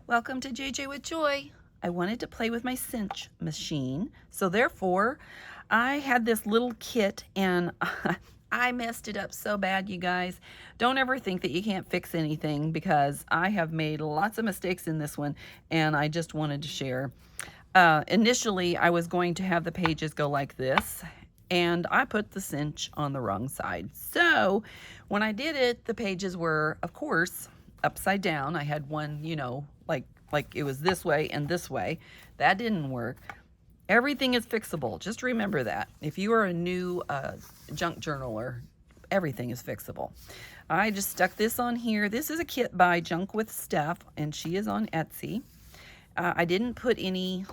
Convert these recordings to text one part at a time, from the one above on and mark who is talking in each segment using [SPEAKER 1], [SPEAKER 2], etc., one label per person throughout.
[SPEAKER 1] Welcome to JJ with Joy. I wanted to play with my cinch machine, so therefore I had this little kit and I messed it up so bad, you guys. Don't ever think that you can't fix anything, because I have made lots of mistakes in this one and I just wanted to share. Initially, I was going to have the pages go like this, and I put the cinch on the wrong side. So when I did it, the pages were, of course, upside down. I had one, like it was this way and this way. That didn't work. Everything is fixable. Just remember that. If you are a new junk journaler, everything is fixable. I just stuck this on here. This is a kit by Junk with Steph, and she is on Etsy. I didn't put anything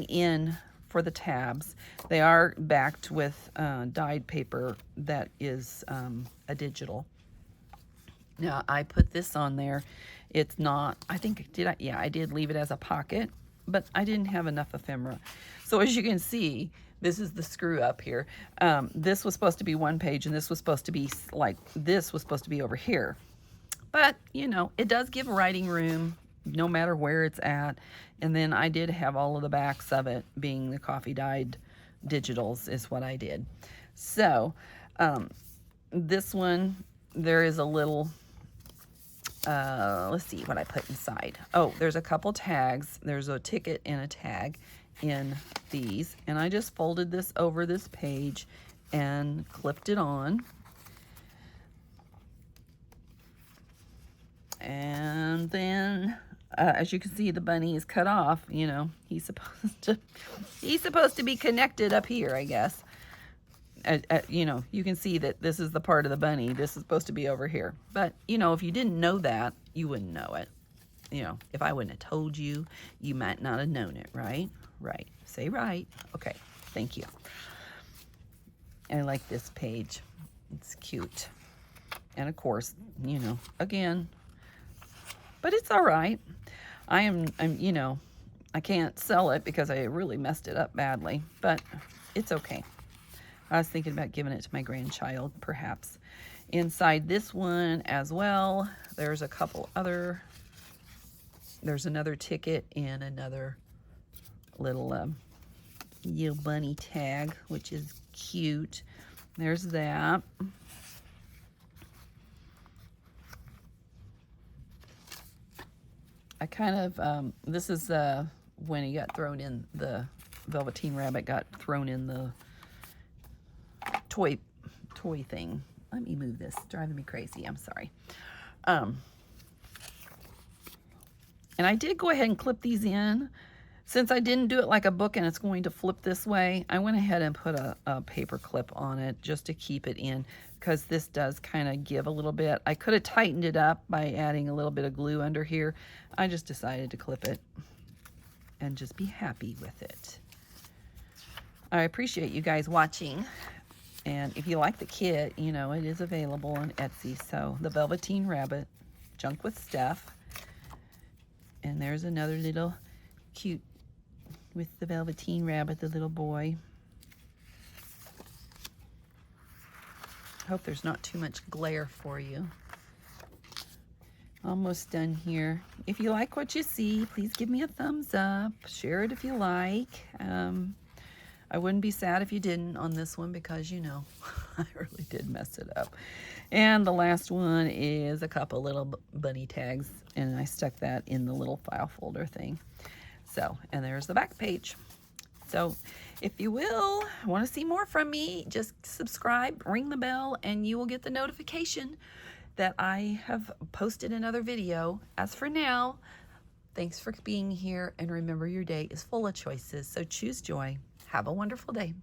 [SPEAKER 1] in for the tabs. They are backed with dyed paper that is a digital. Now I put this on there. It's not, I think, yeah, I did leave it as a pocket, but I didn't have enough ephemera. So as you can see, this is the screw up here. This was supposed to be one page, and this was supposed to be like, this was supposed to be over here. But, it does give writing room no matter where it's at. And then I did have all of the backs of it being the coffee dyed digitals is what I did. So this one, there is a little, let's see what I put inside. Oh, there's a couple tags. There's a ticket and a tag in these. And I just folded this over this page and clipped it on. And then, as you can see, the bunny is cut off. He's supposed to be connected up here, I guess. You can see that this is the part of the bunny. This is supposed to be over here. But, if you didn't know that, you wouldn't know it. If I wouldn't have told you, you might not have known it, right? Right. Say right. Okay. Thank you. And I like this page. It's cute. And of course, again, but it's all right. I'm I can't sell it because I really messed it up badly, but it's okay. I was thinking about giving it to my grandchild, perhaps. Inside this one as well, there's a couple other, there's another ticket and another little bunny tag, which is cute. There's that. I kind of, this is when he got thrown in, the Velveteen Rabbit got thrown in the toy thing. Let me move this. It's driving me crazy. I'm sorry. And I did go ahead and clip these in. Since I didn't do it like a book and it's going to flip this way, I went ahead and put a paper clip on it just to keep it in, because this does kind of give a little bit. I could have tightened it up by adding a little bit of glue under here. I just decided to clip it and just be happy with it. I appreciate you guys watching. And if you like the kit, it is available on Etsy. So the Velveteen Rabbit, Junk with Steph. And there's another little cute with the Velveteen Rabbit, the little boy. Hope there's not too much glare for you. Almost done here. If you like what you see, please give me a thumbs up. Share it if you like. I wouldn't be sad if you didn't on this one, because I really did mess it up. And the last one is a couple little bunny tags, and I stuck that in the little file folder thing. So, and there's the back page. So if you will want to see more from me, just subscribe, ring the bell, and you will get the notification that I have posted another video. As for now, thanks for being here, and remember, your day is full of choices, so choose joy. Have a wonderful day.